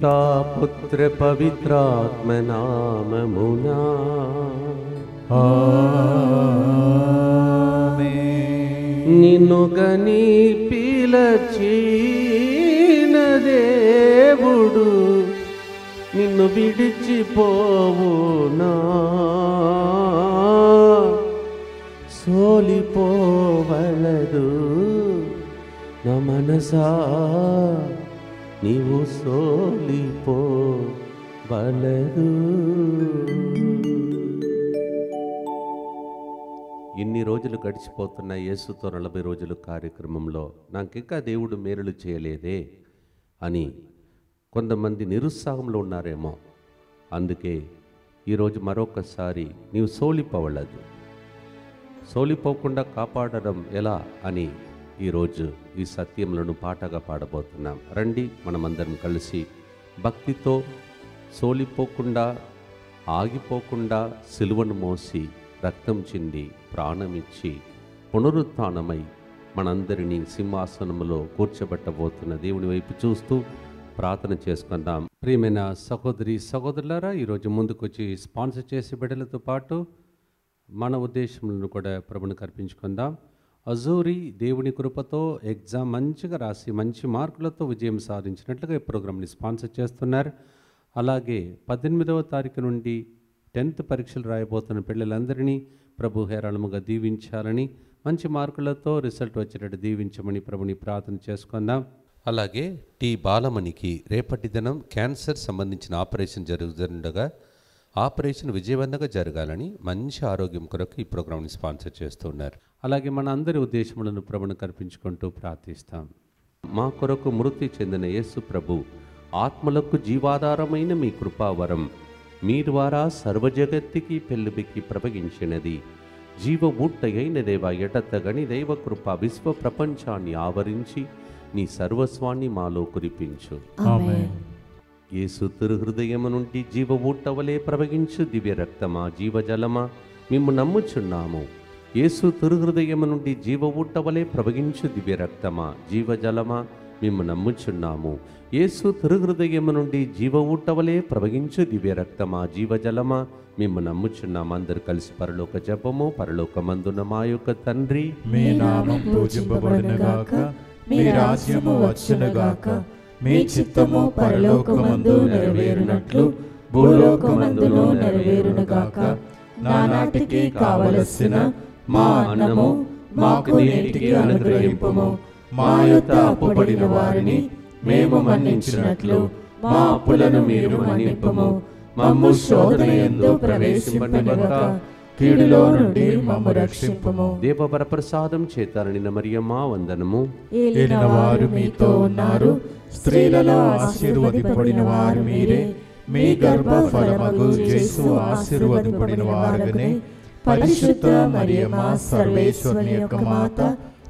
పితా పుత్ర పవిత్రాత్మ నామమునా నిన్ను గని పిలచిన దేవుడు నిన్ను విడిచిపోవునా, సోలిపోవలదు నా మనసా, నీవు సోలిపోవలదు. ఇన్ని రోజులు గడిచిపోతున్న యేసుతో 40 రోజుల కార్యక్రమంలో నాకింకా దేవుడు మేలులు చేయలేదే అని కొంతమంది నిరుత్సాహంలో ఉన్నారేమో. అందుకే ఈరోజు మరొకసారి నీవు సోలిపోవలదు, సోలిపోకుండా కాపాడడం ఎలా అని ఈరోజు ఈ సత్యములను పాటగా పాడబోతున్నాం. రండి మనమందరం కలిసి భక్తితో సోలిపోకుండా ఆగిపోకుండా సిలువను మోసి రక్తం చింది ప్రాణమిచ్చి పునరుత్థానమై మనందరినీ సింహాసనములో కూర్చోబెట్టబోతున్న దేవుని వైపు చూస్తూ ప్రార్థన చేసుకుందాం. ప్రియమైన సహోదరి సహోదరులారా, ఈరోజు ముందుకొచ్చి స్పాన్సర్ చేసే బిడ్డలతో పాటు మన ఉద్దేశములను కూడా ప్రభునికి అర్పించుకుందాం. అజూరి దేవుని కృపతో ఎగ్జామ్ మంచిగా రాసి మంచి మార్కులతో విజయం సాధించినట్లుగా ఈ ప్రోగ్రామ్ని స్పాన్సర్ చేస్తున్నారు. అలాగే 18వ తారీఖు నుండి 10th పరీక్షలు రాయబోతున్న పిల్లలందరినీ ప్రభు హేరాళముగా దీవించాలని, మంచి మార్కులతో రిజల్ట్ వచ్చేటట్టు దీవించమని ప్రభుని ప్రార్థన చేసుకుందాం. అలాగే టి బాలమణికి రేపటి దినం క్యాన్సర్ సంబంధించిన ఆపరేషన్ జరుగుతుండగా ఆపరేషన్ విజయవంతంగా జరగాలని, మంచి ఆరోగ్యం కొరకు ఈ ప్రోగ్రామ్ని స్పాన్సర్ చేస్తున్నారు. అలాగే మన అందరి ఉద్దేశములను ప్రభుని కల్పించుకుంటూ ప్రార్థిస్తాం. మా కొరకు మృతి చెందిన యేసు ప్రభు ఆత్మలకు జీవాధారమైన మీ కృపావరం మీ ద్వారా సర్వజగత్తికి పెళ్ళుబికి ప్రవగించినది. జీవ ఊట్టయైన దేవ ఎడతగని దైవ కృప విశ్వ ప్రపంచాన్ని ఆవరించి నీ సర్వస్వాన్ని మాలో కురిపించు. ఆమేన్. యేసు తిరుహృదయము నుండి జీవ ఊట్టవలే ప్రవగించు దివ్య రక్తమా జీవజలమా మేము నమ్ముచున్నాము. యేసు తిరుహృదయము నుండి జీవ ఊట్టవలే ప్రవగించు దివ్య రక్తమా జీవజలమా మేము నమ్ముచున్నాము. యేసు తిరుహృదయము నుండి జీవ ఊట్టవలే ప్రవగించు దివ్య రక్తమా జీవజలమా మేము నమ్ముచున్నాము. అందరు కలిసి పరలోక జపము. పరలోకమందున మా యొక్క తండ్రి, మీ నామం పూజింపబడునుగాక, మీ రాజ్యము వచ్చునుగాక, మీ చిత్తము పరలోకమందు నెరవేరునట్లు భూలోకమందును నెరవేరునుగాక. నానాటికి కావలసిన మా అన్నము మాకు నేటికి అనుగ్రహింపుము. మా యొద్ద అప్పుపడిన వారిని మేము మన్నించినట్లు మా అప్పులను మీరు మన్నింపుము. మమ్ము శోధన యందు ప్రవేశింపనివ్వక కీడులో నుండి మమ్ము రక్షింపుము. దేవవర ప్రసాదం చేత నిన్న మరియమ్మా వందనము. ఏలిన వారు మీతో ఉన్నారు, స్త్రీలలో ఆశీర్వదింపబడిన వారు మీరే. మీ గర్భఫలమగు యేసు ఆశీర్వదింపబడిన వారుగనే. పరిశుద్ధ మరియమ్మ సర్వేశ్వరుని యొక్క మాత,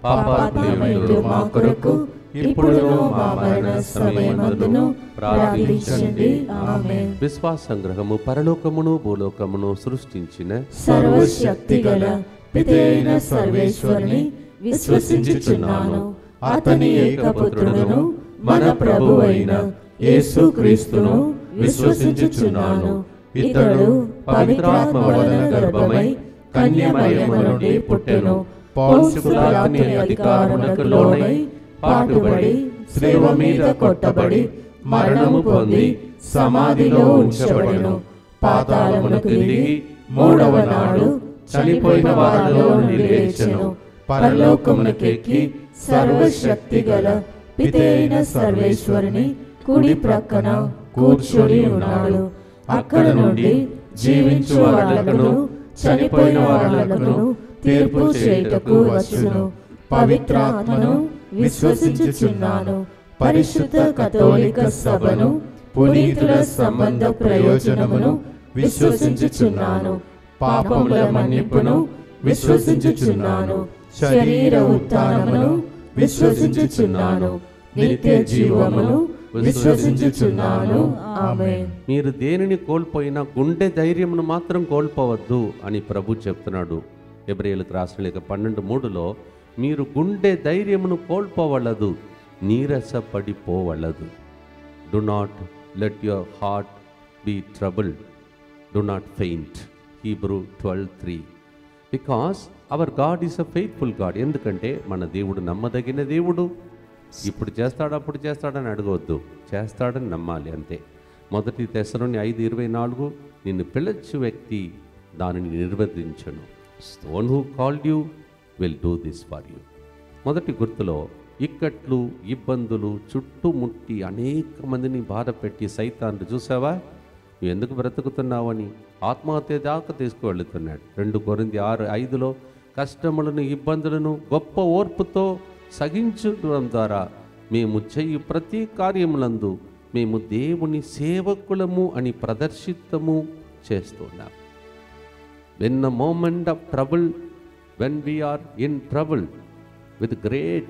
పాపాత్ములైన మా కొరకు ఇప్పుడును మా మరణ సమయమందును ప్రార్థించండి. ఆమేన్. విశ్వాస సంగ్రహము. పరలోకమును భూలోకమును సృష్టించిన సర్వశక్తిగల పితైన సర్వేశ్వరుని విశ్వసించుచున్నాను. అతని ఏకపుత్రుడును మన ప్రభువైన యేసుక్రీస్తును విశ్వసించుచున్నాను. ఇతడు పవిత్రాత్మ వలన గర్భమై కన్యమరియమ్మ నుండి పుట్టెను. పొంత్యు పిలాతుని అధికారమునకు లోనై పాటుబడి శ్రీవ మీద కొట్టబడి మరణము పొంది సమాధిలో ఉంచబడెను. పాతాళమునకు దిగి 3వ నాడు చనిపోయిన వారిలో నుండి లేచెను. పరలోకమునకెక్కి సర్వశక్తిగల పితైన సర్వేశ్వరుని కుడి ప్రక్కన కూర్చొని ఉన్నాడు. అక్కడ నుండి జీవించు వాళ్ళకును చనిపోయిన వాళ్ళకును తీర్పు చేయుటకు వచ్చును. పవిత్రాత్మను విశ్వసించుచున్నాను. పరిశుద్ధ కథోలిక సభను, పునీతుల సంబంధ ప్రయోజనమును విశ్వసించుచున్నాను. పాపముల మన్నిపును విశ్వసించుచున్నాను. శరీర ఉత్థానమును విశ్వసించుచున్నాను. నిత్య జీవమును విశ్వసించుచున్నాను. ఆమేన్. మీరు దేనిని కోల్పోయినా గుండె ధైర్యమును మాత్రం కోల్పోవద్దు అని ప్రభు చెప్తున్నాడు. హెబ్రీయులకు రాసిన లేఖ 12:3లో మీరు గుండె ధైర్యమును కోల్పోవలదు, నీరసపడిపోవలదు. Do not let your heart be troubled, do not faint. Hebrew 12:3. Because our God is a faithful God. ఎందుకంటే మన దేవుడు నమ్మదగిన దేవుడు. ఇప్పుడు చేస్తాడు అప్పుడు చేస్తాడని అడగవద్దు, చేస్తాడని నమ్మాలి అంతే. మొదటి తెస్సలోని 5:24, నిన్ను పిలిచు వ్యక్తి దానిని నిర్వర్తించను. The one who called you will do this for you. మొదటి గుర్తులో ఇక్కట్లు ఇబ్బందులు చుట్టుముట్టి అనేక మందిని బాధపెట్టి సైతాన్ని చూసావా, నువ్వు ఎందుకు బ్రతుకుతున్నావని ఆత్మహత్య దాకా తీసుకువెళ్తున్నాడు. 2 కొరింథీ 6:5లో కష్టములను ఇబ్బందులను గొప్ప ఓర్పుతో సహించడం ద్వారా మేము చేయు ప్రతి కార్యములందు మేము దేవుని సేవకులము అని ప్రదర్శితము చేస్తున్నాం. When a moment of trouble, when we are in trouble, with great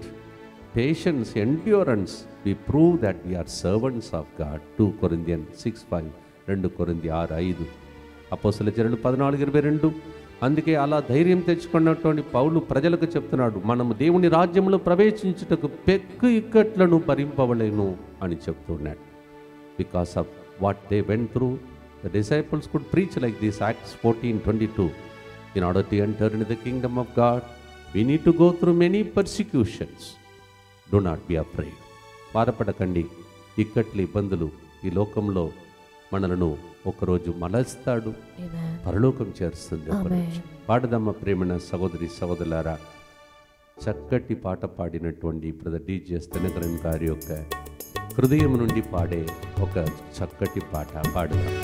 patience, endurance, we prove that we are servants of God. 2 Corinthians 6:5, 2 కొరింథీ 6:5. అపోస్తలుల చర్యలు 14:22. అందుకే అలా ధైర్యం తెచ్చుకున్నటువంటి పౌలు ప్రజలకు చెప్తున్నాడు, మనము దేవుని రాజ్యంలో ప్రవేశించుటకు పెక్కు ఇక్కట్లను భరింపవలేను అని చెప్తున్నాడు. Because of what they went through, the disciples could preach like this. Acts 14:22. In order to enter into the kingdom of God, we need to go through many persecutions. Do not be afraid. బాధపడకండి. ఇక్కట్లు ఇబ్బందులు ఈ లోకంలో మనలను ఒకరోజు మలస్తాడు, పరలోకం చేరుస్తుంది ఒకరోజు. పాడదమ్మ ప్రేమణ సహోదరి సహోదరులారా, చక్కటి పాట పాడినటువంటి బ్రదర్ డిజిఎస్ దినకరన్ గారి యొక్క హృదయం నుండి పాడే ఒక చక్కటి పాట పాడుదాం.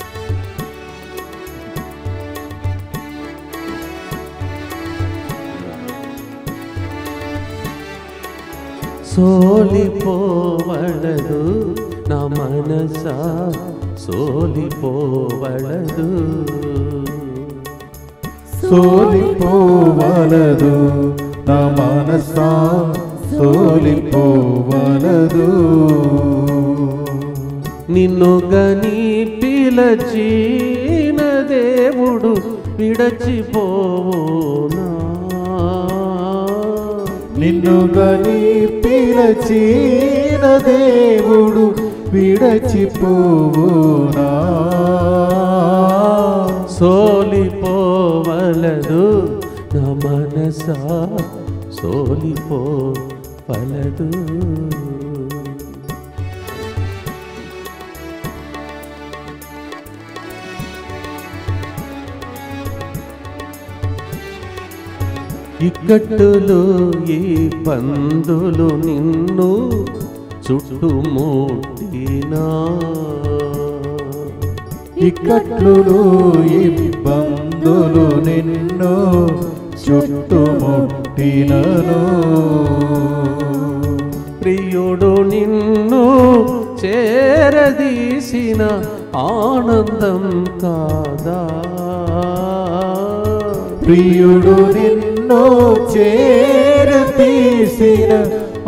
సోలిపోవలదు నా మనసా, సోలిపోవలదు, సోలిపోవలదు నా మనసా, సోలిపోవలదు. నిన్ను గని పిలచిన దేవుడు విడచిపోవునా, నిన్ను గని పిలచిన దేవుడు విడచిపోవునా. సోలిపోవలదు నా మనసా, సోలిపోవలదు. ఇక్కట్టులు ఈ పందులు నిన్ను చుట్టుముట్టినా, ఇక్కట్లు ఇబ్బందులు నిన్ను చుట్టుముట్టినను. ప్రియుడు నిన్ను చేరదీసిన ఆనందం కాదా, ప్రియుడు నిన్ను చేరదీసిన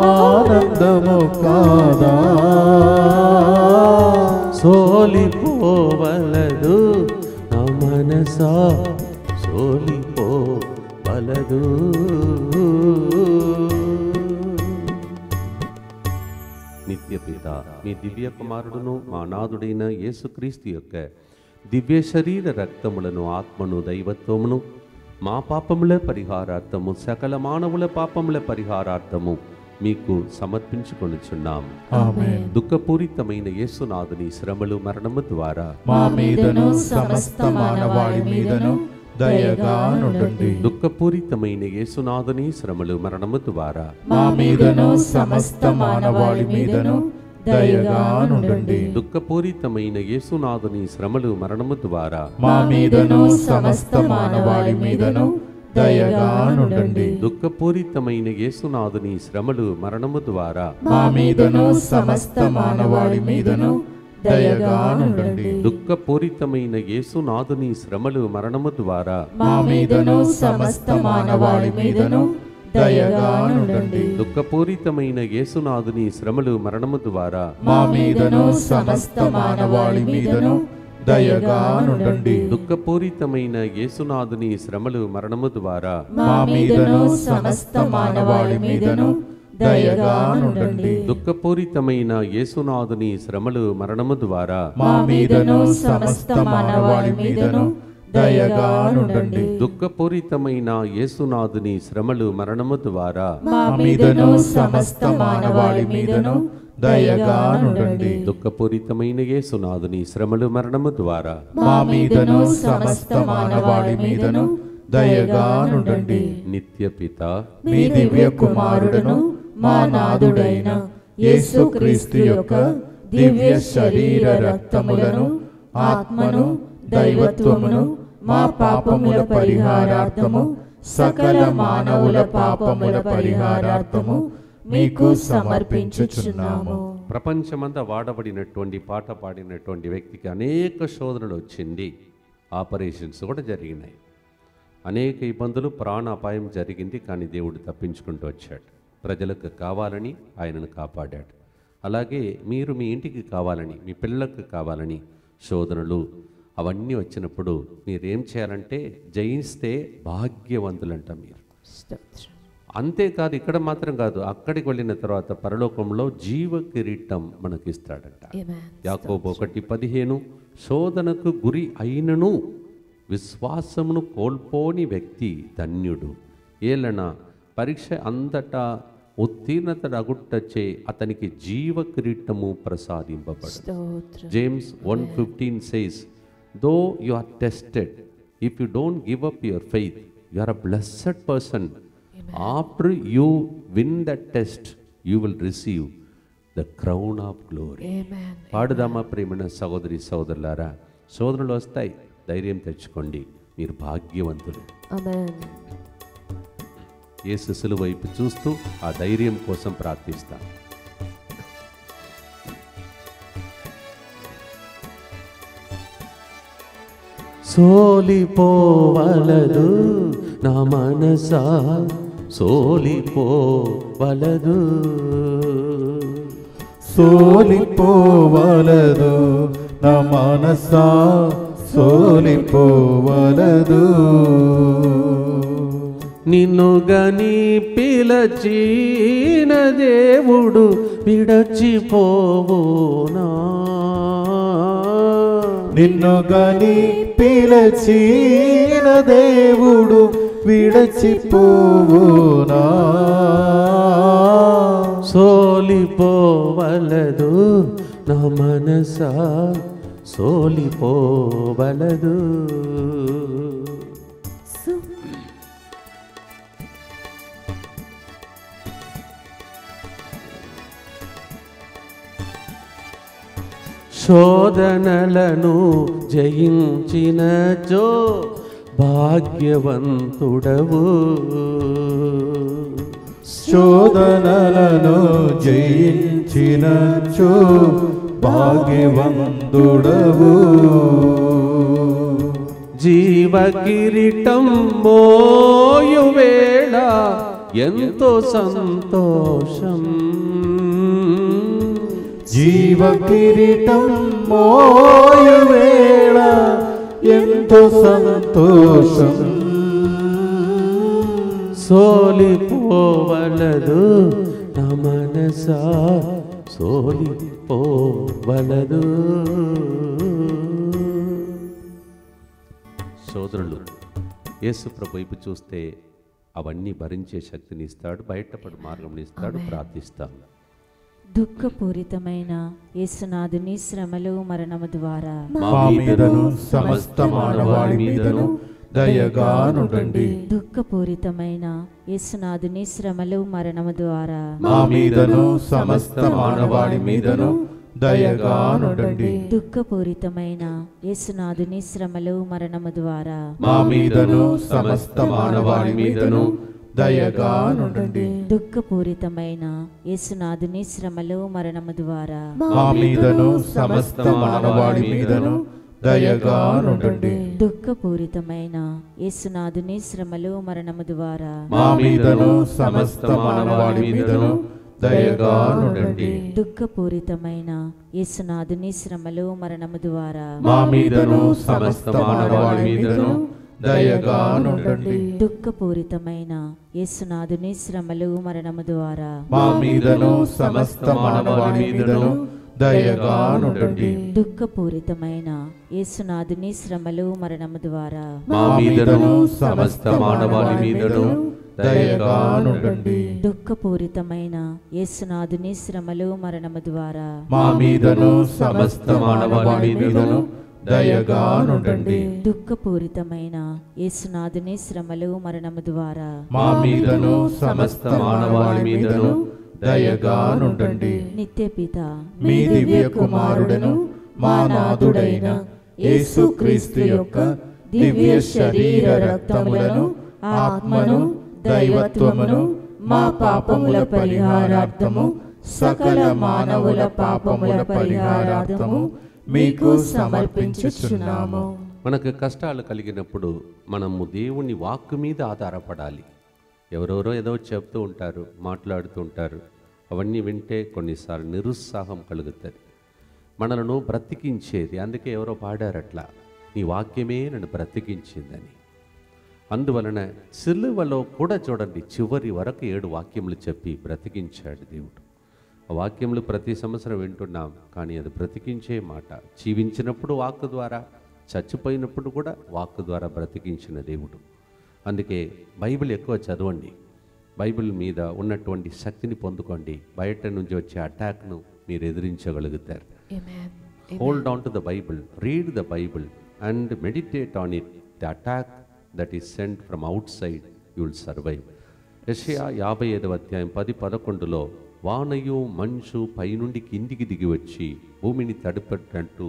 ఆనందము కాదా. సోలిపోవలదు నా మనసా, సోలిపోవలదు. నిత్యపిత మీ దివ్య కుమారుడును మా నాథుడైన యేసుక్రీస్తు యొక్క దివ్య శరీర రక్తములను ఆత్మను దైవత్వమును మా పాపముల పరిహారార్థము సకల మానవుల పాపముల పరిహారార్థము మీకు సమర్పించుకొనుచున్నాము. ఆమేన్. దుఃఖపూరితమైన యేసునాథుని శ్రమలు మరణము ద్వారా మా మీదను సమస్త మానవాళి మీదను దయగా నుండండి. దుఃఖపూరితమైన యేసునాథుని శ్రమలు మరణము ద్వారా మా మీదను సమస్త మానవాళి మీదను దయగా నుండండి. దుఃఖపూరితమైన యేసునాథుని శ్రమలు మరణము ద్వారా మా మీదను సమస్త మానవాళి మీదను దయగా నుండండి. దుఃఖపూరితమైన యేసునాథుని శ్రమలు మరణము ద్వారా మా మీదను సమస్త మానవాళి మీదను దయగా నుండండి. దుఃఖపూరితమైన యేసునాథుని శ్రమలు మరణము ద్వారా మా మీదను సమస్త మానవాళి మీదను దయగా నుండండి. దుఃఖపూరితమైన యేసునాథుని శ్రమలు మరణము ద్వారా మా మీదను సమస్త మానవాళి మీదను దయగా నుండండి. దుఃఖపూరితమైన యేసునాథుని శ్రమలు మరణము ద్వారా మా మీదను సమస్త మానవాళి మీదను దయగానుండండి. దుఃఖపూరితమైన యేసునాథుని శ్రమలు మరణము ద్వారా మా మీదను సమస్త మానవాళి మీదను దయగానుండండి. దుఃఖపూరితమైన యేసునాథుని శ్రమలు మరణము ద్వారా మా మీదను సమస్త మానవాళి మీదను దయగానుండండి. దుఃఖపూరితమైన యేసునాథుని శ్రమలు మరణము ద్వారా మా మీదను సమస్త మానవాళి మీదను దయగానుండండి. నిత్య పిత మీ దివ్య కుమారుడును మా నాథుడైన యేసుక్రీస్తు యొక్క దివ్య శరీర రక్తములను ఆత్మను దైవత్వమును మా పాపముల పరిహారార్థము సకల మానవుల పాపముల పరిహారార్థము మీకు సమర్పించుచున్నాము. ప్రపంచమంతా వాడబడినటువంటి పాట పాడినటువంటి వ్యక్తికి అనేక శోధనలు వచ్చింది, ఆపరేషన్స్ కూడా జరిగినాయి, అనేక ఇబ్బందులు, ప్రాణాపాయం జరిగింది. కానీ దేవుడు తప్పించుకుంటూ వచ్చాడు. ప్రజలకు కావాలని ఆయనను కాపాడాడు. అలాగే మీరు మీ ఇంటికి కావాలని, మీ పిల్లలకు కావాలని శోధనలు అవన్నీ వచ్చినప్పుడు మీరేం చేయాలంటే జయిస్తే భాగ్యవంతులంట మీరు. అంతేకాదు, ఇక్కడ మాత్రం కాదు, అక్కడికి వెళ్ళిన తర్వాత పరలోకంలో జీవ కిరీటం మనకిస్తాడంట. యాకోబు 1:15 శోధనకు గురి అయినను విశ్వాసమును కోల్పోని వ్యక్తి ధన్యుడు. ఏలన పరీక్ష అంతటా ఉత్తీర్ణత అగుట్టచే అతనికి జీవ కిరీటము ప్రసాదింపబడు. James 1:15 says, though you are tested, if you don't give up your faith, you are a blessed person. After you win the test, you will receive the crown of glory. పాడుదామా ప్రేమైన సహోదరి సహోదరులారా, శోధనలు వస్తాయి, ధైర్యం తెచ్చుకోండి, మీరు భాగ్యవంతులు. యేసు సిలువ వైపు చూస్తూ ఆ ధైర్యం కోసం ప్రార్థిస్తాను. సోలిపోవలదు నా మనసా, సోలిపోవలదు, సోలిపోవలదు నా మనసా, సోలిపోవలదు. నిన్ను గని పిలచిన దేవుడు విడచిపోవునా, నిన్ను గని పిలచిన దేవుడు విడచిపోవునా. సోలిపోవలదు నా మనసా, సోలిపోవలదు. శోధనలను జయించినచో భాగ్యవంతుడవు. శోధనలను జయించినచో భాగ్యవంతుడవు. జీవ కిరీటం మోయు వేళ ఎంతో సంతోషం, జీవ కిరీటం మోయు వేళ ఎంతో సంతోషం. సోలిపోవలదు నా మనసా, సోలిపోవలదు. సోదరులు, యేసు ప్రభు వైపు చూస్తే అవన్నీ భరించే శక్తిని ఇస్తాడు, బయటపడి మార్గం ఇస్తాడు. ప్రార్థిస్తాను. దుఃఖపూరితమైన యేసునాథుని శ్రమలు మరణము ద్వారా మా మీదను సమస్త మానవాళి మీదను దయగానుండండి. దుఃఖపూరితమైన యేసునాథుని శ్రమలు మరణము ద్వారా మా మీదను సమస్త మానవాళి మీదను దయగానుండండి. దుఃఖపూరితమైన యేసునాథుని శ్రమలు మరణము ద్వారా మా మీదను సమస్త మానవాళి మీదను దయగానుండండి. దుఃఖపూరితమైన యేసునాథుని శ్రమలు మరణము ద్వారా మా మీదను సమస్త మానవాళి మీదను దయగానుండండి. దుఃఖపూరితమైన యేసునాథుని శ్రమలు మరణము ద్వారా మా మీదను సమస్త మానవాళి మీదను దయగానుండండి. దుఃఖపూరితమైన యేసునాథుని శ్రమలు మరణము ద్వారా మా మీదను సమస్త మానవాళి మీదను దయగానుండండి. దుఃఖపూరితమైన యేసునాథుని శ్రమలు మరణము ద్వారా మా మీదను సమస్త మానవాళి మీదను దయగానుండండి. దుఃఖపూరితమైన యేసునాథుని శ్రమలు మరణము ద్వారా మా మీదను సమస్త మానవాళి మీదను దయగానుండండి. దుఃఖపూరితమైన యేసునాథుని శ్రమలు మరణము ద్వారా మా మీదను సమస్త మానవాళి మీదను దయగానుండండి. దుఃఖపూరితమైన యేసునాథుని శ్రమలు మరణము ద్వారా మా మీదను సమస్త మానవాళి మీదను దయగానుండండి. నిత్యపిత మీ దివ్య కుమారుడను మా నాథుడైన యేసుక్రీస్తు యొక్క దివ్య శరీర రక్తములను ఆత్మను దైవత్వమును మా పాపముల పరిహారార్థము సకల మానవుల పాపముల పరిహారార్థము మీకు సమర్పించుచున్నాము. మనకు కష్టాలు కలిగినప్పుడు మనము దేవుని వాక్కు మీద ఆధారపడాలి. ఎవరెవరో ఏదో చెప్తూ ఉంటారు, మాట్లాడుతూ ఉంటారు. అవన్నీ వింటే కొన్నిసార్లు నిరుత్సాహం కలుగుతుంది. మనలను బ్రతికించేది, అందుకే ఎవరో పాడారట్లా, నీ వాక్యమే నన్ను బ్రతికించిందని. అందువలన సిలువలో కూడా చూడండి, చివరి వరకు 7 వాక్యములు చెప్పి బ్రతికించాడు దేవుడు. ఆ వాక్యములు ప్రతి సంవత్సరం వింటున్నాం, కానీ అది బ్రతికించే మాట. జీవించినప్పుడు వాక్కు ద్వారా, చచ్చిపోయినప్పుడు కూడా వాక్కు ద్వారా బ్రతికించిన దేవుడు. అందుకే బైబిల్ ఎక్కువ చదవండి, బైబిల్ మీద ఉన్నటువంటి శక్తిని పొందుకోండి. బయట నుంచి వచ్చే అటాక్ను మీరు ఎదిరించగలుగుతారు. Hold on to the bible, read the bible and meditate on it. The attack that is sent from outside you will survive. యెషయా 55వ అధ్యాయం 10-11లో వానయు మంచు పైనుండి కిందికి దిగి వచ్చి భూమిని తడిపట్టినట్టు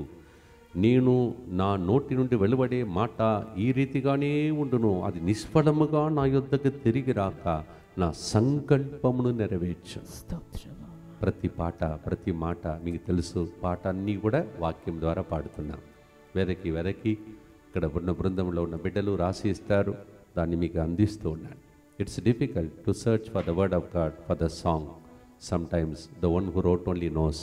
నేను నా నోటి నుండి వెలువడే మాట ఈ రీతిగానే ఉండును. అది నిష్ఫలముగా నా యొద్దకు తిరిగి రాక నా సంకల్పమును నెరవేర్చు. ప్రతి పాట, ప్రతి మాట మీకు తెలుసు. పాట అన్నీ కూడా వాక్యం ద్వారా పాడుతున్నాం. వెదకి ఇక్కడ ఉన్న బృందంలో ఉన్న బిడ్డలు రాసి ఇస్తారు, దాన్ని మీకు అందిస్తూ ఉన్నాను. It's difficult to search for the word of God for the song. Sometimes the one who wrote only knows,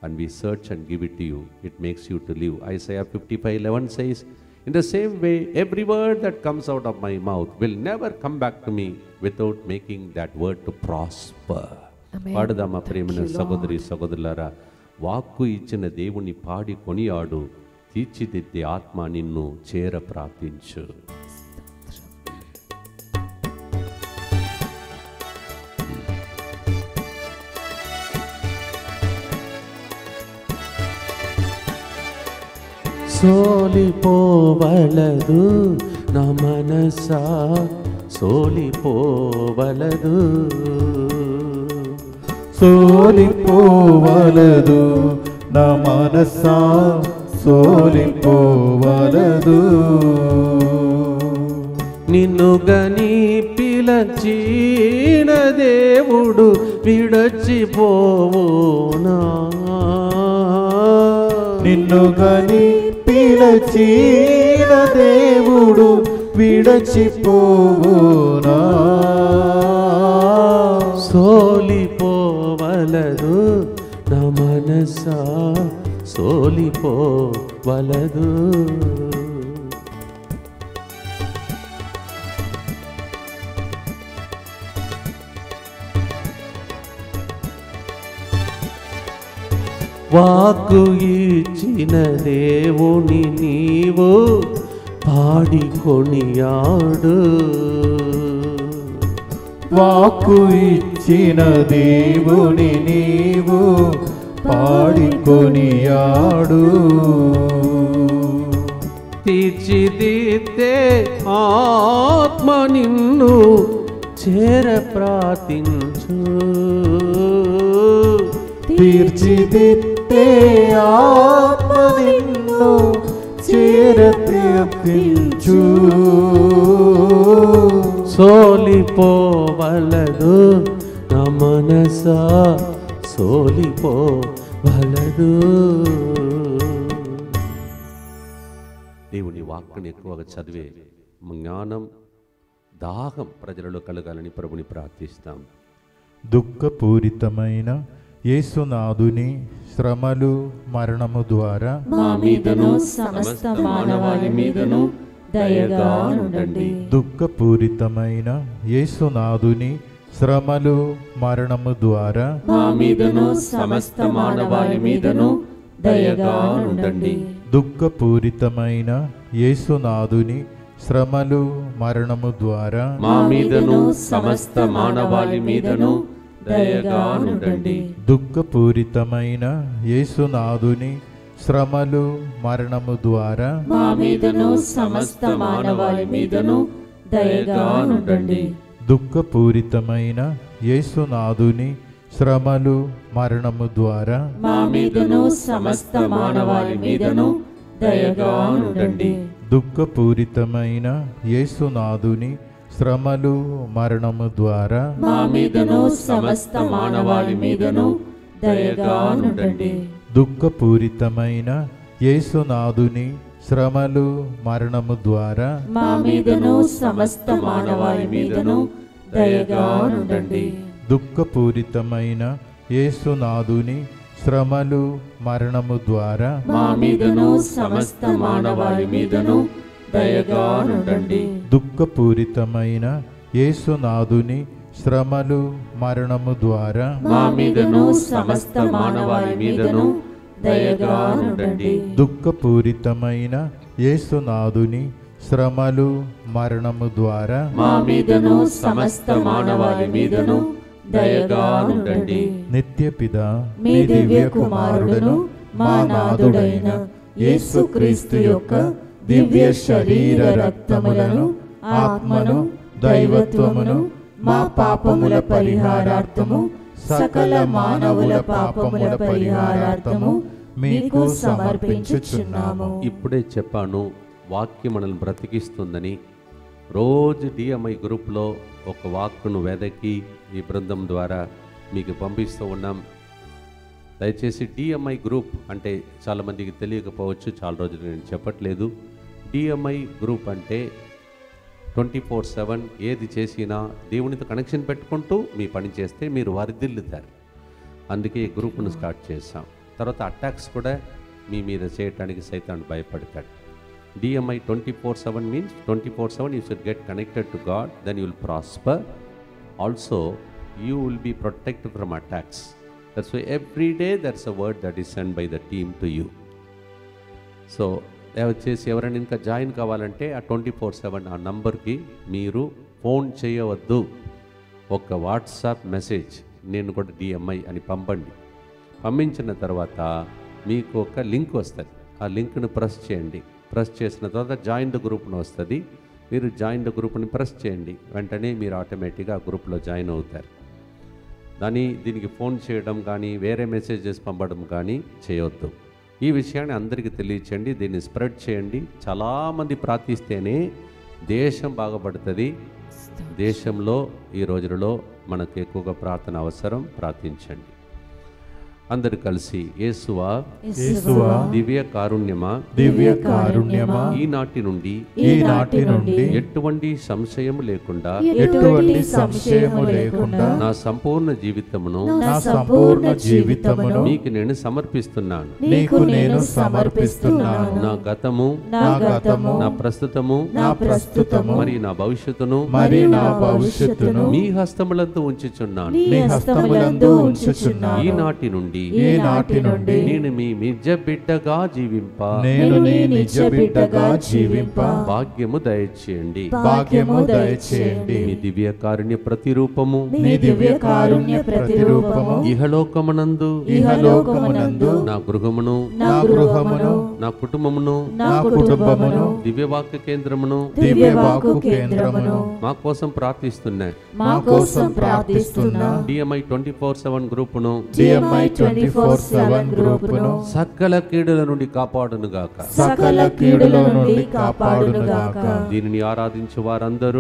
and we search and give it to you. It makes you to live. Isaiah 55:11 says, in the same way, every word that comes out of my mouth will never come back to me without making that word to prosper. పాడుదామా ప్రేమైన సహోదరి సహోదరులారా, వాక్కు ఇచ్చిన దేవుని పాడి కొనియాడు, తీర్చిదిద్దే ఆత్మ నిన్ను చేర ప్రార్థించు. సోలిపోవలదు నా మనసా, సోలిపోవలదు, సోలిపోవలదు నా మనసా, సోలిపోవలదు. నిన్ను గని పిలచిన దేవుడు విడచిపోవునా, నిన్ను గని పిలచిన దేవుడు విడచిపోవునా. సోలిపోవలదు నా మనసా, సోలిపోవలదు. వాక్కు ఇచ్చిన దేవుని నీవు పాడి కొనియాడు, వాక్కు ఇచ్చిన దేవుని నీవు పాడి కొనియాడు. తీర్చిదిద్దే ఆత్మ నిన్ను చేర ప్రార్థించు, తీర్చిదిద్దే ఆత్మ నిన్ను చేర ప్రార్థించు. సోలిపోవలదు నా మనసా, సోలిపోవలదు. దేవుని వాక్కుని ఎక్కువగా చదివే జ్ఞానం, దాహం ప్రజలలో కలగాలని ప్రభుని ప్రార్థిస్తాం. దుఃఖపూరితమైన యేసునాథుని శ్రమలు మరణము ద్వారా మా మీదను సమస్త మానవాళి మీదను దయగా నుండండి. దుఃఖపూరితమైన యేసునాథుని శ్రమలు మరణము ద్వారా మా మీదను సమస్త మానవాళి మీదను దయగా నుండండి. దుఃఖపూరితమైన యేసునాథుని శ్రమలు మరణము ద్వారా మా మీదను సమస్త మానవాళి మీదను దయగా నుండండి. దుఃఖపూరితమైన యేసునాథుని శ్రమలు మరణము ద్వారా మా మీదను సమస్త మానవాళి మీదను దయగా నుండండి. దుఃఖపూరితమైన యేసునాథుని శ్రమలు మరణము ద్వారా మా మీదను సమస్త మానవాళి మీదను దయగా నుండండి. దుఃఖపూరితమైన యేసునాథుని శ్రమలు మరణము ద్వారా మా మీదను సమస్త మానవాళి మీదను దయగా నుండండి. దుఃఖపూరితమైన యేసునాథుని శ్రమలు మరణము ద్వారా మా మీదను సమస్త మానవాళి మీదను దయగా నుండండి. దుఃఖపూరితమైన యేసునాథుని శ్రమలు మరణము ద్వారా మా మీదను సమస్త మానవాళి మీదను దయగా నుండండి. దుఃఖపూరితమైన యేసునాథుని శ్రమలు మరణము ద్వారా మా మీదను సమస్త మానవాళి మీదను దయగా నుండండి. దుఃఖపూరితమైన యేసునాథుని శ్రమలు మరణము ద్వారా మా మీదను సమస్త మానవాళి మీదను దయగా నుండండి. నిత్యపిత మీ దివ్య కుమారుడును మా నాథుడైన యేసుక్రీస్తు యొక్క దివ్య శరీర రక్తములను ఆత్మను దైవత్వమును మా పాపముల పరిహారార్థము సకల మానవుల పాపముల పరిహారార్థము మీకు సమర్పించుచున్నాము. ఇప్పుడే చెప్పాను, వాక్యం మనల్ని బ్రతికిస్తుందని. రోజు డిఎంఐ గ్రూప్లో ఒక వాక్కును వెదకి ఈ బృందం ద్వారా మీకు పంపిస్తూ ఉన్నాం. దయచేసి డిఎంఐ గ్రూప్ అంటే చాలామందికి తెలియకపోవచ్చు, చాలా రోజులు నేను చెప్పట్లేదు. డిఎంఐ గ్రూప్ అంటే 24/7 ఏది చేసినా దేవునితో కనెక్షన్ పెట్టుకుంటూ మీ పని చేస్తే మీరు వర్ధిల్లుతారు. అందుకే ఈ గ్రూప్ను స్టార్ట్ చేసాం. తర్వాత అటాక్స్ కూడా మీ మీద చేయటానికి సైతాన్ని భయపడతాడు. DMI 24/7 means 24/7 you should get connected to God, then you will prosper. Also, you will be protected from attacks. That's why every day there's a word that is sent by the team to you. So, వచ్చేసి ఎవరైనా ఇంకా join కావాలంటే ఆ 24/7 ఆ నంబర్కి మీరు phone చేయవద్దు. ఒక వాట్సాప్ మెసేజ్ నేను కూడా DMI అని పంపండి. పంపించిన తర్వాత మీకు ఒక లింక్ వస్తుంది. ఆ లింక్ను ప్రెస్ చేయండి. ప్రెస్ చేసిన తర్వాత జాయిన్ ద గ్రూప్ను వస్తుంది. మీరు జాయిన్ ద గ్రూప్ని ప్రెస్ చేయండి, వెంటనే మీరు ఆటోమేటిక్గా ఆ గ్రూప్లో జాయిన్ అవుతారు. దీనికి ఫోన్ చేయడం కానీ వేరే మెసేజెస్ పంపడం కానీ చేయవద్దు. ఈ విషయాన్ని అందరికీ తెలియచేయండి, దీన్ని స్ప్రెడ్ చేయండి. చాలామంది ప్రార్థిస్తేనే దేశం బాగుపడుతుంది. దేశంలో ఈ రోజులలో మనకు ఎక్కువగా ప్రార్థన అవసరం. ప్రార్థించండి. అందరు కలిసి యేసువా దివ్య కారుణ్యమా ఈనాటి నుండి ఎటువంటి సంశయం లేకుండా నా సంపూర్ణ జీవితమును మీకు నేను సమర్పిస్తున్నాను. నా గతము నా ప్రస్తుతము మరి నా భవిష్యత్తును మీ హస్తములందు ఉంచుచున్నాను. ఈనాటి నుండి నేను మీ నిజ బిడ్డగా జీవింప భాగ్యము దయచేయండి. మీ దివ్య కారుణ్య ప్రతిరూపము ఇహలోకమునందు నా గృహమును నా కుటుంబమును దివ్యవాక్య కేంద్రమును మా కోసం ప్రార్థిస్తున్నా. DMI 24/7 గ్రూపును సకల కీడుల నుండి కాపాడునుగాక. దీనిని ఆరాధించు వారందరూ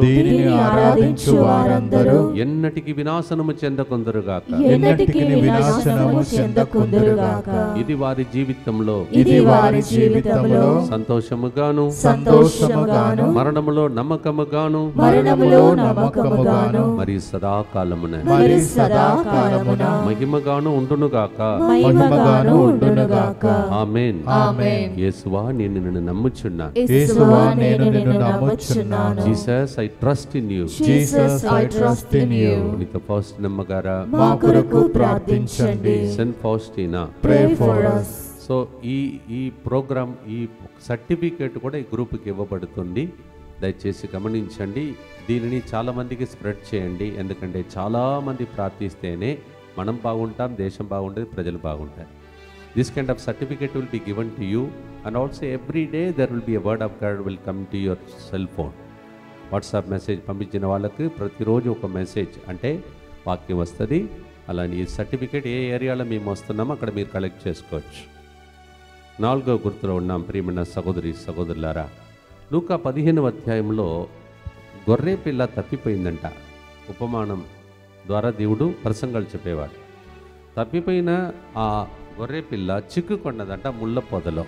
ఎన్నటికి వినాశనము చెందకుందరుగాక. ఇది వారి జీవితంలో సంతోషముగాను మరణములో నమ్మకముగాను మరి సదాకాలమున మహిమగాను ఉండునుగాక. గాక. మహిమగాను ఉండునుగాక. ఆమేన్. ఆమేన్. యేసువా నేను నిన్ను నమ్ముచున్నాను. యేసువా నేను నిన్ను నమ్ముచున్నాను. Jesus I trust in you. Jesus I trust in you. పునీత ఫౌస్టినమ్మ గారా మా కొరకు ప్రార్థించండి. Saint Faustina Pray for us. So ఈ ప్రోగ్రామ్, ఈ సర్టిఫికేట్ కూడా ఈ గ్రూప్కి ఇవ్వబడుతుంది. దయచేసి గమనించండి. దీనిని చాలామందికి స్ప్రెడ్ చేయండి. ఎందుకంటే చాలామంది ప్రార్థిస్తేనే మనం బాగుంటాం, దేశం బాగుంటుంది, ప్రజలు బాగుంటారు. This kind of certificate will be given to you and also every day there will be a word of God will come to your cell phone. WhatsApp message పంపించిన వాళ్ళకి ప్రతిరోజు ఒక మెసేజ్ అంటే వాక్యం వస్తుంది. అలానే ఈ సర్టిఫికేట్ ఏ ఏరియాలో మేము వస్తున్నామో అక్కడ మీరు కలెక్ట్ చేసుకోవచ్చు. 4వ గుర్తులో ఉన్నాం ప్రియమైన సహోదరి సహోదరులారా. లూకా 15వ అధ్యాయంలో గొర్రె పిల్ల తప్పిపోయిందంట. ఉపమానం ద్వారా దేవుడు ప్రసంగాలు చెప్పేవాడు. తప్పిపోయిన ఆ గొర్రె పిల్ల చిక్కుకొన్నదంట ముళ్ళ పొదలో.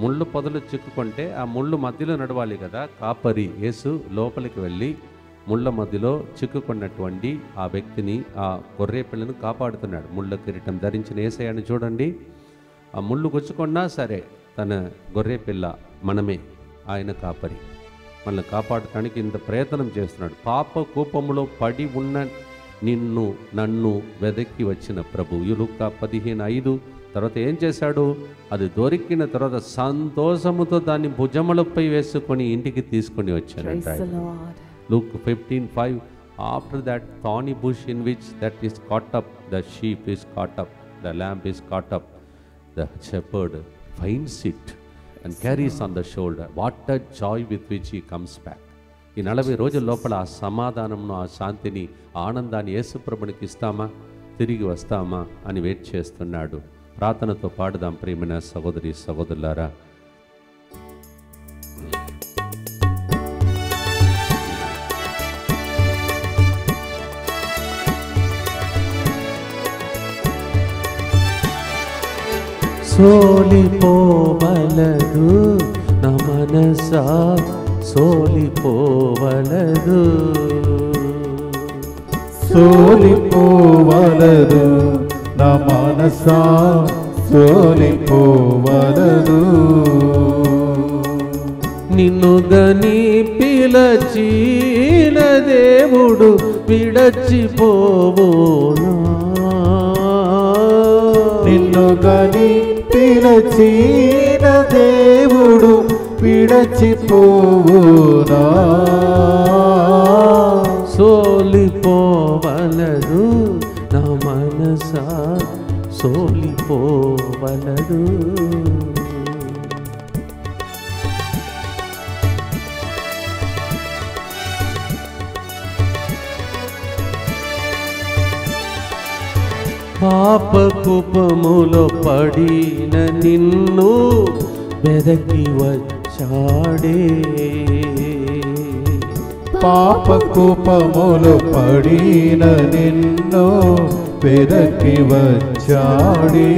ముళ్ళు పొదలు చిక్కుకుంటే ఆ ముళ్ళు మధ్యలో నడవాలి కదా. కాపరి యేసు లోపలికి వెళ్ళి ముళ్ళ మధ్యలో చిక్కుకున్నటువంటి ఆ వ్యక్తిని, ఆ గొర్రె పిల్లను కాపాడుతున్నాడు. ముళ్ళ కిరీటం ధరించిన యేసయ్యను చూడండి. ఆ ముళ్ళు గుచ్చుకున్నా సరే తన గొర్రె పిల్ల మనమే, ఆయన కాపరి. మనల్ని కాపాడటానికి ఇంత ప్రయత్నం చేస్తున్నాడు. పాప కూపములో పడి ఉన్న నిన్ను నన్ను వెదక్కి వచ్చిన ప్రభు. లూకా 15:5 తర్వాత ఏం చేశాడు? అది దొరికిన తర్వాత సంతోషముతో దాన్ని భుజములపై వేసుకొని ఇంటికి తీసుకొని వచ్చానంట. Luke 15:5 after that thorny bush in which that is caught up, the sheep is caught up, the lamb is caught up, the shepherd finds it and carries on the shoulder. What a joy with which he comes back. ఈ 40 రోజుల లోపల ఆ సమాధానంను, ఆ శాంతిని, ఆ ఆనందాన్ని యేసుప్రభునికి ఇస్తామా, తిరిగి వస్తామా అని వెయిట్ చేస్తున్నాడు. ప్రార్థనతో పాడుదాం ప్రియమైన సహోదరి సహోదరులారా. సోలిపోవలదు నా మనసా, సోలిపోవలదు, సోలిపోవలదు నా మనసా, సోలిపోవలదు. నిన్ను గని పిలచిన దేవుడు విడచిపోవునా, నిన్ను గని పిలచిన దేవుడు విడచిపోవునా. సోలిపోవలదు నా మనసా, సోలిపోవలదు. పాప కూపములో పడిన నిన్ను వెదకి వచ్చాడే, పాప కూపములో పడిన నిన్ను వెదకి వచ్చాడే.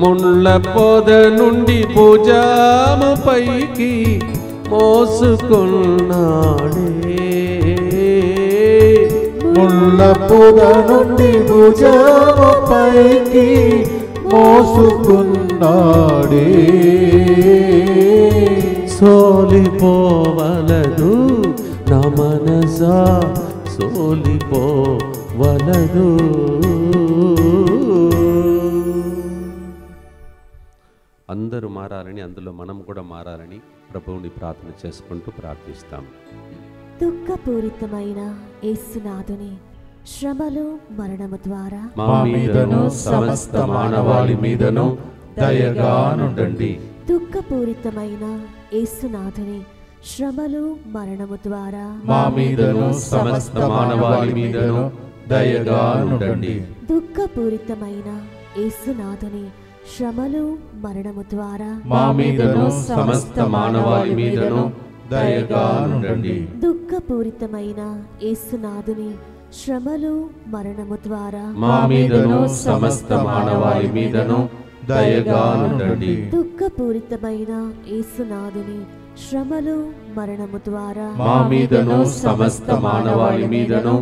ముళ్ళ పొద నుండి భుజాము పైకి మోసుకున్నాడే, ముళ్ళ పొద నుండి భుజము పైకి మోసుకున్నాడే. సోలిపోవలదు నా మనసా, సోలిపోవలదు. అందరూ మారాలని, అందులో మనం కూడా మారాలని ప్రభువుని ప్రార్థన చేసుకుంటూ ప్రార్థిస్తాం. దుఃఖపూరితమైన యేసునాథుని శ్రమలు మరణము ద్వారా మా మీదను సమస్త మానవాళి మీదను దయగా నుండండి. దుఃఖపూరితమైన యేసునాథుని శ్రమలు మరణము ద్వారా మా మీదను సమస్త మానవాళి మీదను దయగా నుండండి. దుఃఖపూరితమైన యేసునాథుని శ్రమలు మరణము ద్వారా మా మీదను సమస్త మానవాళి మీదను దయగా నుండండి. దుఃఖపూరితమైన యేసునాథుని శ్రమలు మరణము ద్వారా మా మీదను సమస్త మానవాళి మీదను దయగా నుండండి. దుఃఖపూరితమైన యేసునాథుని శ్రమలు మరణము ద్వారా మా మీదను సమస్త మానవాళి మీదను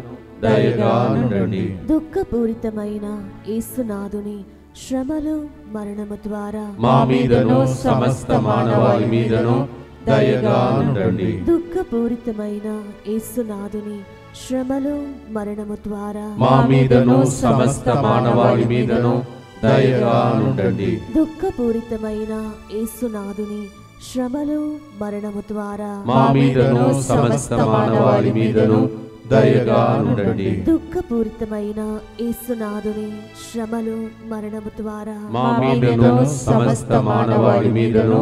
దయగా నుండండి. దుఃఖపూరితమైన యేసునాథుని శ్రమలు మరణము ద్వారా మా మీదను సమస్త మానవాళి మీదను దయగా నుండండి. దుఃఖపూరితమైన యేసునాథుని శ్రమలు మరణము ద్వారా మా మీదను సమస్త మానవాళి మీదను దయగా నుండండి. దుఃఖపూరితమైన యేసునాథుని శ్రమలు మరణము ద్వారా మా మీదను సమస్త మానవాళి మీదను దయగా నుండండి. దుఃఖపూరితమైన యేసునాథుని శ్రమలు మరణము ద్వారా మా మీదను సమస్త మానవాళి మీదను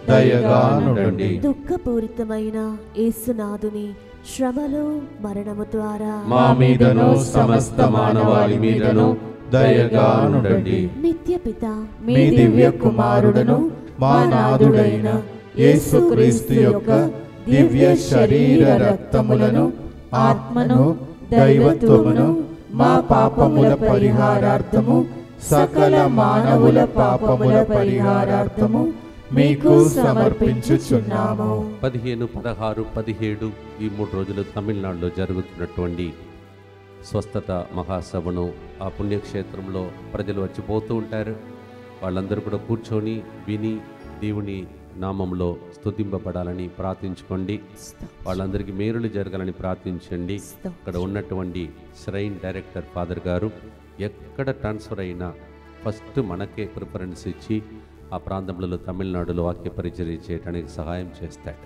దయగా నుండండి. దుఃఖపూరితమైన యేసునాథుని శ్రమలు మరణము ద్వారా మా మీదను సమస్త మానవాళి మీదను దయగా నుండండి. నిత్యపిత మీ దివ్య కుమారుడును మా నాథుడైన యేసుక్రీస్తు యొక్క దివ్య శరీర రక్తములను ఆత్మను దైవత్వమును మా పాపముల పరిహారార్థము సకల మానవుల పాపముల పరిహారార్థము మీకు సమర్పించుచున్నాము. 15, 16, 17 ఈ 3 రోజులు తమిళనాడులో జరుగుతున్నటువంటి స్వస్థత మహాసభను ఆ పుణ్యక్షేత్రంలో ప్రజలు వచ్చిపోతూ ఉంటారు. వాళ్ళందరూ కూడా కూర్చొని విని దేవుని నామంలో స్తుతింపబడాలని ప్రార్థించుకోండి. వాళ్ళందరికీ మేలులు జరగాలని ప్రార్థించండి. అక్కడ ఉన్నటువంటి శ్రైన్ డైరెక్టర్ ఫాదర్ గారు ఎక్కడ ట్రాన్స్ఫర్ అయినా ఫస్ట్ మనకే ప్రిఫరెన్స్ ఇచ్చి ఆ ప్రాంతంలో తమిళనాడులో వాక్య పరిచర్య చేయడానికి సహాయం చేస్తాడు.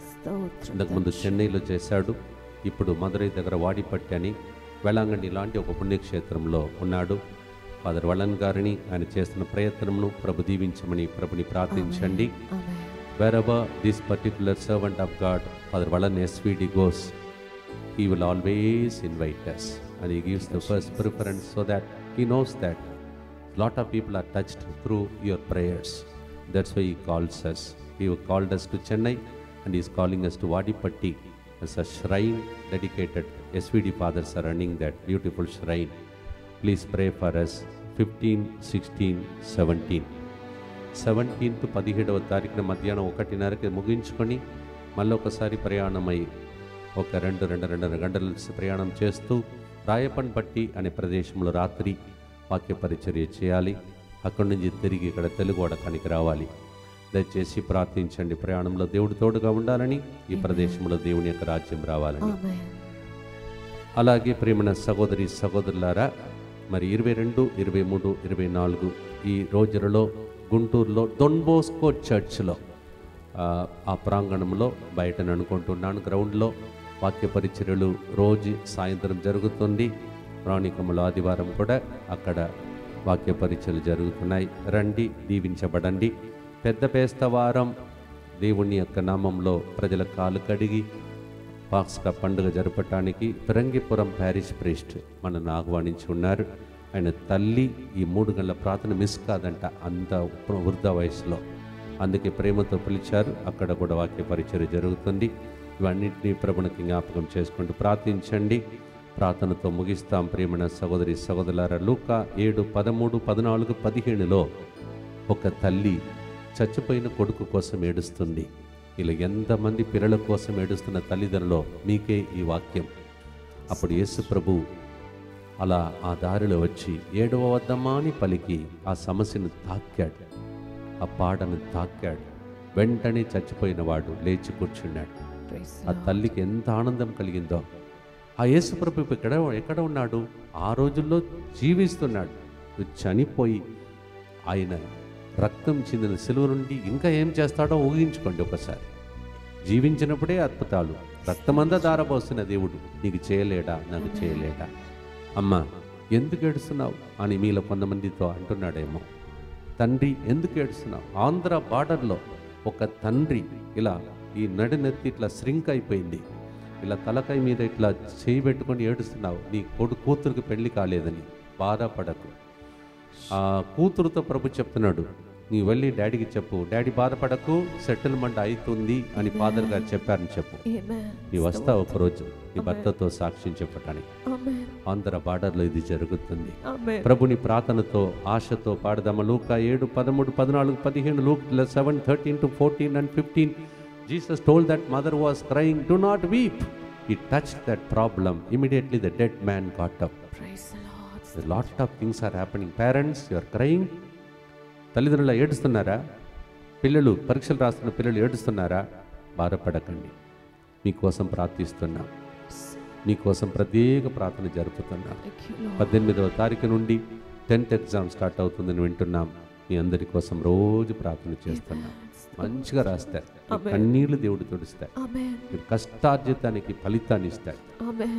ఇంతకుముందు చెన్నైలో చేశాడు. ఇప్పుడు మదురై దగ్గర వాడిపట్టి అని వేళాంగణి లాంటి ఒక పుణ్యక్షేత్రంలో ఉన్నాడు. ఫాదర్ వలన్ గారిని ఆయన చేస్తున్న ప్రయత్నమును ప్రభు దీవించమని ప్రభుని ప్రార్థించండి. wherever this particular servant of God, Father Valan SVD goes, he will always invite us and he gives the first preference so that he knows that a lot of people are touched through your prayers. That's why he calls us. He called us to Chennai and he is calling us to Vadipatti as a shrine dedicated. SVD fathers are running that beautiful shrine. Please pray for us. 15, 16, 17. 17th 17వ తారీఖున మధ్యాహ్నం 1:30కి ముగించుకొని మళ్ళీ ఒకసారి ప్రయాణమై ఒక 2.5 గంటల ప్రయాణం చేస్తూ రాయపన్పట్టి అనే ప్రదేశంలో రాత్రి వాక్య పరిచర్య చేయాలి. అక్కడి నుంచి తిరిగి ఇక్కడ తెలుగువాడకానికి రావాలి. దయచేసి ప్రార్థించండి. ప్రయాణంలో దేవుడు తోడుగా ఉండాలని, ఈ ప్రదేశంలో దేవుని యొక్క రాజ్యం రావాలని. అలాగే ప్రేమణ సహోదరి సహోదరులారా, మరి 22, 23, 24 ఈ రోజులలో గుంటూరులో డొన్ బోస్కో చర్చ్లో ఆ ప్రాంగణంలో బయటను అనుకుంటున్నాను గ్రౌండ్లో వాక్య పరిచర్యలు రోజు సాయంత్రం జరుగుతుంది. ప్రాణికములు ఆదివారం కూడా అక్కడ వాక్య పరిచర్యలు జరుగుతున్నాయి. రండి, దీవించబడండి. పెద్ద పేస్తవారం దేవుని యొక్క నామంలో ప్రజల కాలు కడిగి పాస్కా పండుగ జరపటానికి ఫిరంగిపురం ప్యారిష్ ప్రీస్ట్ మనను ఆహ్వానించి ఉన్నారు. ఆయన తల్లి ఈ 3 గంటల ప్రార్థన మిస్ కాదంట, అంత వృద్ధ వయసులో. అందుకే ప్రేమతో పిలిచారు. అక్కడ కూడా వాక్య పరిచర్య జరుగుతుంది. ఇవన్నింటినీ ప్రభునికి జ్ఞాపకం చేసుకుంటూ ప్రార్థించండి. ప్రార్థనతో ముగిస్తాం. ప్రేమణ సహోదరి సహోదరులారా, లూకా 7, 13, 14, 15లో ఒక తల్లి చచ్చిపోయిన కొడుకు కోసం ఏడుస్తుంది. ఇలా ఎంతమంది పిల్లల కోసం ఏడుస్తున్న తల్లిదండ్రులో మీకే ఈ వాక్యం. అప్పుడు యేసు ప్రభు అలా ఆ దారిలో వచ్చి 7వ వద్దమ్మా అని పలికి ఆ సమస్యను తాకాడు, ఆ పాడను తాకాడు. వెంటనే చచ్చిపోయిన వాడు లేచి కూర్చున్నాడు. ఆ తల్లికి ఎంత ఆనందం కలిగిందో. ఆ యేసు ప్రభు ఎక్కడ ఉన్నాడు? ఆ రోజుల్లో జీవిస్తున్నాడు. చనిపోయి ఆయన రక్తం చెందిన సిలువ నుండి ఇంకా ఏం చేస్తాడో ఊహించుకోండి ఒకసారి. జీవించినప్పుడే అద్భుతాలు, రక్తమంతా దారపోస్తున్న దేవుడు నీకు చేయలేడా, నాకు చేయలేడా? అమ్మా ఎందుకు ఏడుస్తున్నావు అని మీలో కొంతమందితో అంటున్నాడేమో. తండ్రి ఎందుకు ఏడుస్తున్నావు? ఆంధ్ర బార్డర్లో ఒక తండ్రి ఇలా ఈ నడినెత్తి ఇట్లా శ్రింక్ అయిపోయింది, ఇలా తలకాయ మీద ఇట్లా చేయి పెట్టుకొని ఏడుస్తున్నావు. నీ కూతురికి పెళ్లి కాలేదని బాధపడకు. ఆ కూతురుతో ప్రభు చెప్తున్నాడు, నీ వెళ్ళి డాడీకి చెప్పు, డాడీ బాధపడకు, సెటిల్మెంట్ అవుతుంది అని ఫాదర్ గారు చెప్పారని చెప్పు. నీ వస్తావు ఒకరోజు నీ భర్తతో సాక్ష్యం చెప్పటానికి. ఆంధ్ర బార్డర్లో ఇది జరుగుతుంది. ప్రభుని ప్రార్థనతో ఆశతో పాడదామా. లూకా 7, 13, 14, 15, Luke 7, 13 to 14 and 15. Jesus told that mother was crying, do not weep. he touched that problem, immediately the dead man got up. Praise the Lord. A lot of things are happening. Parents, you are crying. తల్లిదండ్రులు ఏడుస్తున్నారా? పిల్లలు పరీక్షలు రాస్తున్న పిల్లలు ఏడుస్తున్నారా? బాధపడకండి, మీకోసం ప్రార్థిస్తున్నాం, మీకోసం ప్రత్యేక ప్రార్థన జరుపుతున్నాం. 18వ తారీఖు నుండి 10th ఎగ్జామ్ స్టార్ట్ అవుతుందని వింటున్నాం. మీ అందరి కోసం రోజు ప్రార్థన చేస్తున్నాం. మంచిగా రాస్తారు, కన్నీళ్లు దేవుడు తుడుస్తాయి, మీరు కష్టార్జితానికి ఫలితాన్ని ఇస్తాయి.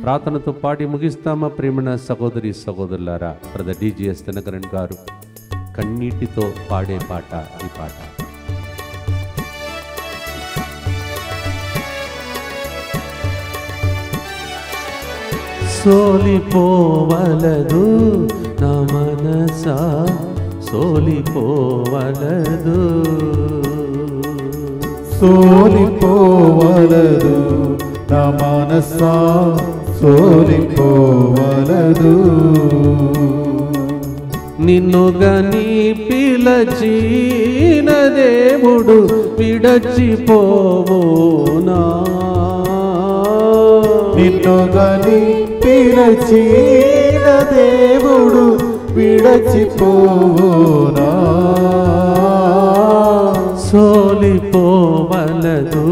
ప్రార్థనతో పాటి ముగిస్తామా ప్రేమణ సహోదరి సహోదరులారా? బ్రదర్ DGS దినకరన్ గారు కన్నీటితో పాడే పాట ఈ పాట. సోలిపోవలదు నా మనసా, సోలిపోవలదు, సోలిపోవలదు నా మనసా, సోలిపోవలదు. నిన్నుగని పిలచిన దేవుడు విడచిపోవునా, నిన్నుగని పిలచిన దేవుడు విడచిపోవునా. సోలిపోవలదు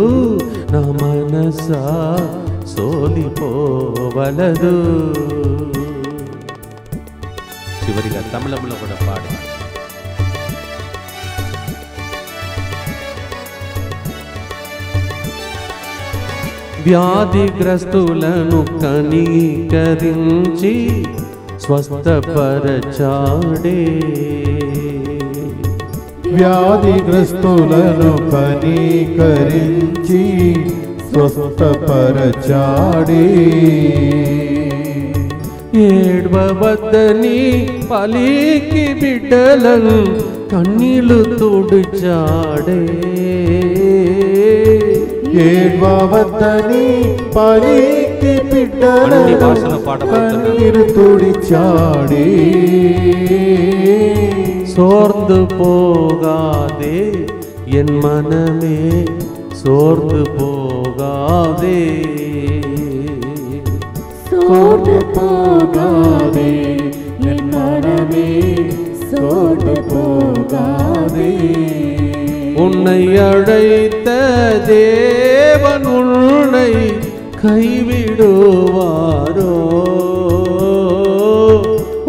నా మనసా, సోలిపోవలదు. చివరిగా తమిళంలో కూడా పాడు. వ్యాధిగ్రస్తులను కనికరించి స్వస్థపరచాడే, వ్యాధిగ్రస్తులను కనికరించి స్వస్థపరచాడే. ఏడ్వవద్దని పలికి బిడ్డలను కన్నీళ్లు తుడిచాడే, ఏడ్వవద్దని పలికి బిడ్డలను కన్నీరు తుడిచాడే. சோர்ந்து போகாதே என் மனமே, சோர்ந்து போகாதே, சோர்ந்து போகாதே என் மனமே, சோர்ந்து போகாதே. உன்னை அழைத்த தேவன் உன்னை கைவிடுவாரோ,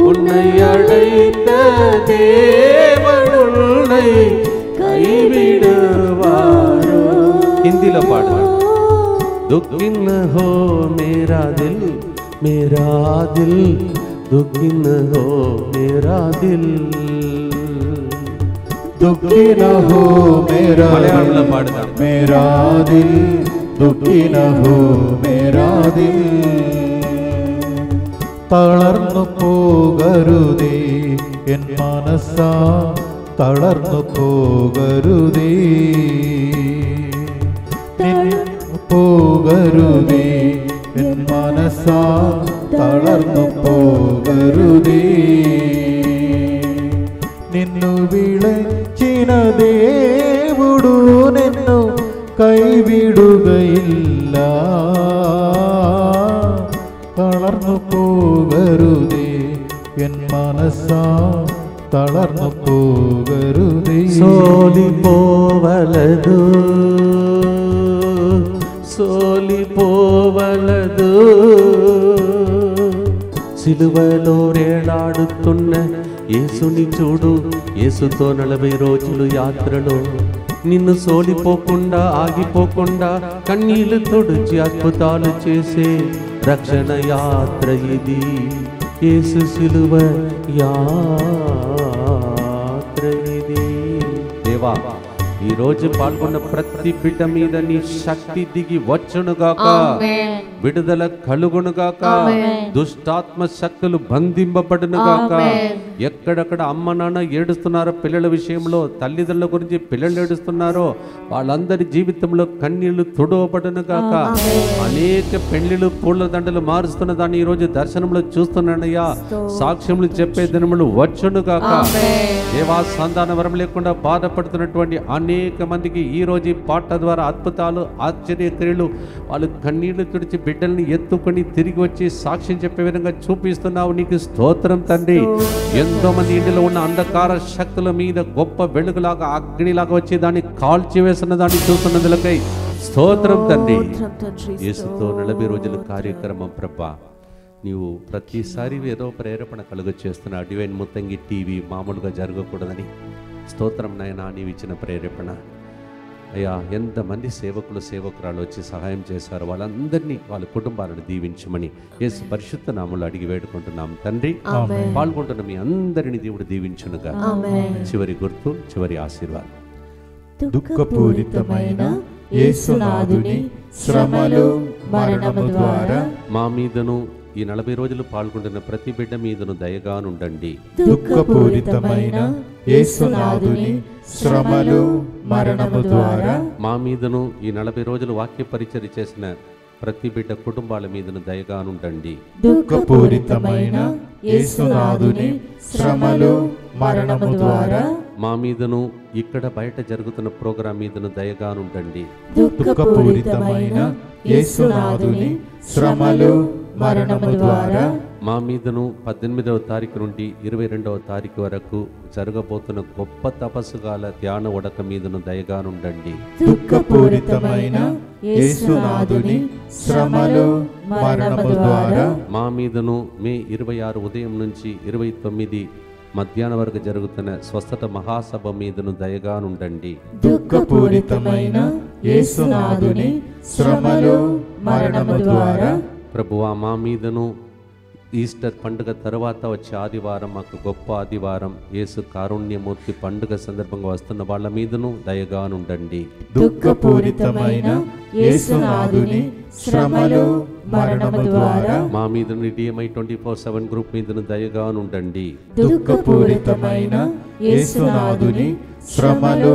உன்னை அழைத்த தேவன் உன்னை கைவிடுவாரோ. ஹிந்தில பாடுங்க. दुखी न हो मेरा दिल, मेरा दिल, दुखी न हो मेरा दिल, दुखी न हो मेरा दिल, मेरा दिल, दुखी न हो मेरा दिल. തളർന്നു പോകരുതേ എൻ മനസ്സാ, തളർന്നു പോകരുതേ, പോകരുതേ എൻ മനസ്സാ, തളർന്നു പോകരുതേ. నిన్ను విళచిన దేవుడు నిన్ను കൈവിടുകയില്ല. തളർന്നു പോകരുതേ എൻ മനസ്സാ, തളർന്നു പോകരുതേ. సోలిపోవలదు, సోలిపోవలదు. సిలువలో వేలాడుతున్న యేసుని చూడు, యేసుతో 40 రోజులు యాత్రలో నిన్ను సోలిపోకుండా ఆగిపోకుండా కన్నీళ్లు తుడిచి అద్భుతాలు చేసే రక్షణ యాత్ర ఇది. యేసు సిలువ యాత్ర ఇది. దేవా, ఈ రోజు పాల్గొన్న ప్రతి బిడ్డ మీద నీ శక్తి దిగి వచ్చునుగాక, విడుదల కలుగునుగాక, దుష్టాత్మ శక్తులు బంధింపబడునుగాక. ఎక్కడెక్కడ అమ్మ నాన్న ఏడుస్తున్నారో పిల్లల విషయంలో, తల్లిదండ్రుల గురించి పిల్లలు ఏడుస్తున్నారో వాళ్ళందరి జీవితంలో కన్నీళ్లు తుడవబడును గాక. అనేక పెళ్లిళ్ళు పూల దండలు మారుస్తున్న దాన్ని ఈరోజు దర్శనంలో చూస్తున్నానయ్యా. సాక్ష్యములు చెప్పే దినములు వచ్చును గాక. దేవా, సంతాన వరం లేకుండా బాధపడుతున్నటువంటి అనేక మందికి ఈ రోజు ఈ పాట ద్వారా అద్భుతాలు, ఆశ్చర్యక్రియలు, వాళ్ళు కన్నీళ్లు తుడిచి బిడ్డల్ని ఎత్తుకొని తిరిగి వచ్చి సాక్ష్యం చెప్పే విధంగా చూపిస్తున్నావు. నీకు స్తోత్రం తండ్రి. ఎంతో మంది ఇంటిలో ఉన్న అంధకార శక్తుల మీద గొప్ప వెలుగులాగా, అగ్నిలాగా వచ్చి దాన్ని కాల్చివేస్తున్న దాన్ని చూస్తున్నందులకై స్తోత్రం తండ్రి. యేసుతో 40 రోజుల కార్యక్రమం ప్రభా, నీవు ప్రతిసారి ఏదో ప్రేరేపణ కలుగ చేస్తున్నా. డివైన్ ముత్తంగి టీవీ మామూలుగా జరగకూడదని స్తోత్రం నాయనా. నీవు ఇచ్చిన ప్రేరేపణ అయ్యా, ఎంతమంది సేవకులు సేవకురాలు వచ్చి సహాయం చేశారు, వాళ్ళందరినీ వాళ్ళ కుటుంబాలను దీవించమని యేసు పరిశుద్ధ నామములో అడిగి వేడుకుంటున్నాం తండ్రి. పాల్గొంటున్న మీ అందరినీ దేవుడు దీవించునుగా. చివరి గుర్తు, చివరి ఆశీర్వాదం. దుఃఖపూరితమైన యేసునాథుని శ్రమలు మరణము ద్వారా మా మీదను ఈ 40 రోజులు పాల్గొంటున్న ప్రతి బిడ్డ మీదను దయగానుండండి. దుఃఖపూరితమైన యేసునాథుని శ్రమలు మరణము ద్వారా మా మీదను ఈ 40 రోజులు వాక్య పరిచర్య చేసిన ప్రతి బిడ్డ కుటుంబాల మీదను దయగానుండండి. దుఃఖపూరితమైన యేసునాథుని శ్రమలు మరణము ద్వారా మా మీదను ఇక్కడ బయట జరుగుతున్న ప్రోగ్రాం మీదను దయగానుండండి. దుఃఖపూరితమైన యేసునాథుని శ్రమలు మరణము ద్వారా మా మీదను 18వ తారీఖు నుండి 22వ తారీఖు వరకు జరగబోతున్న గొప్ప తపస్సుగాల ధ్యాన ఉడక మీదను దయగానుండండి. దుఃఖపూరితమైన యేసునాథుని శ్రమలు మరణము ద్వారా మా మీదను మే 26 ఉదయం నుంచి 29 మధ్యాహ్నం వరకు జరుగుతున్న స్వస్థత మహాసభ మీదను దయగానుండండి. దుఃఖపూరితమైన యేసునాథుని శ్రమలు మరణము ద్వారా ప్రభువా, మా మీదను ఈస్టర్ పండుగ తర్వాత వచ్చే ఆదివారం మాకు గొప్ప ఆదివారం, యేసు కారుణ్యమూర్తి పండుగ సందర్భంగా వస్తున్న వాళ్ళ మీదను దయగానుండండి. దుఃఖపూరితమైన యేసునాథుని శ్రమలు మరణము ద్వారా మా మీదను DMI 24/7 గ్రూప్ మీదను దయగానుండండి. దుఃఖపూరితమైన యేసునాథుని శ్రమలు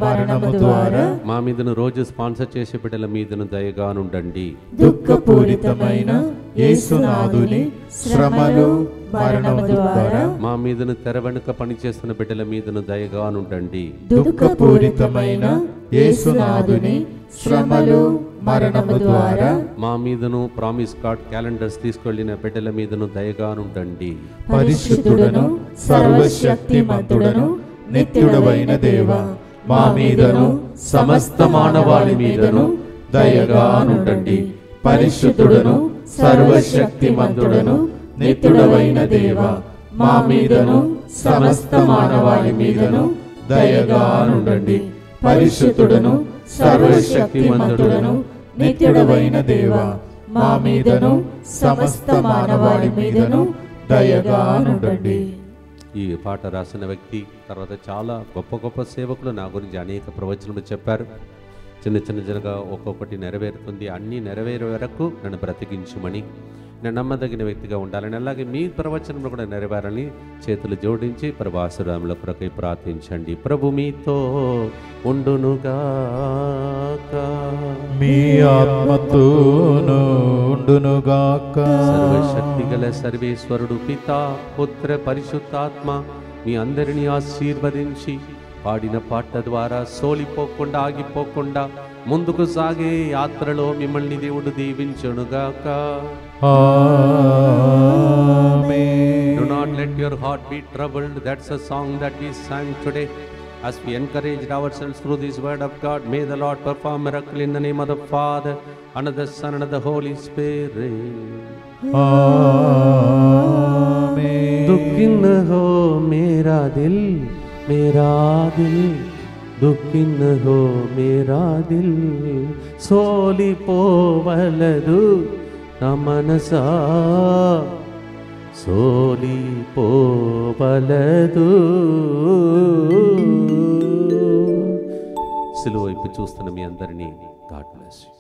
మరణము ద్వారా మా మీదను రోజు స్పాన్సర్ చేసే బిడ్డల మీదను దయగానుండండి. దుఃఖపూరితమైన యేసునాథుని శ్రమలు మరణము ద్వారా మా మీదను తెర వెనుక పనిచేస్తున్న బిడ్డల మీదను దయగానుండండి. దుఃఖపూరితమైన యేసునాథుని శ్రమలు మరణము ద్వారా మా మీదను ప్రామిస్ కార్డ్ క్యాలెండర్స్ తీసుకెళ్లిన బిడ్డల మీదను దయగానుండండి. పరిశుద్ధుడను సర్వశక్తిమంతుడను నిత్యుడవైన దేవా, మా మీదను సమస్త మానవాళి మీదను దయగానుండండి. పరిశుద్ధుడను సర్వశక్తిమంతుడను నిత్యుడవైన దేవా, మా మీదను సమస్త మానవాళి మీదను దయగానుండండి. పరిశుద్ధుడను సర్వశక్తిమంతుడను నిత్యుడవైన దేవా, మా మీదను సమస్త మానవాళి మీదను దయగానుండండి. ఈ పాట రాసిన వ్యక్తి తర్వాత చాలా గొప్ప గొప్ప సేవకులు నా గురించి అనేక ప్రవచనలు చెప్పారు. చిన్నగా ఒక్కొక్కటి నెరవేరుతుంది. అన్నీ నెరవేరే వరకు నన్ను బ్రతికించుమని, నేను నమ్మదగిన వ్యక్తిగా ఉండాలని, అలాగే మీ ప్రవచనంలో కూడా నెరవేరాలని చేతులు జోడించి ప్రభు ఆశీర్వాదముల కొరకై ప్రార్థించండి. ప్రభు మీతో ఉండునుగాక, మీ ఆత్మతోను ఉండునుగాక. సర్వశక్తి గల సర్వేశ్వరుడు పితా, పుత్ర, పరిశుద్ధాత్మ మీ అందరినీ ఆశీర్వదించి పాడిన పాట ద్వారా సోలిపోకుండా ఆగిపోకుండా ముందుకు సాగే యాత్రలో మిమ్మల్ని దేవుడు దీవించునుగాక. Amen. Do not let your heart be troubled. That's a song that we sang today as we encouraged ourselves through this word of God. May the Lord perform miracle in the name of the Father and of the Son and of the Holy Spirit. Amen. दुखी न हो मेरा दिल, मेरा दिल, दुखी न हो मेरा दिल, सोली पोवलदु నా మనసా సోలిపోవలదు. సిలువ వైపు చూస్తున్న మీ అందరినీ గాడ్ బ్లెస్ యు.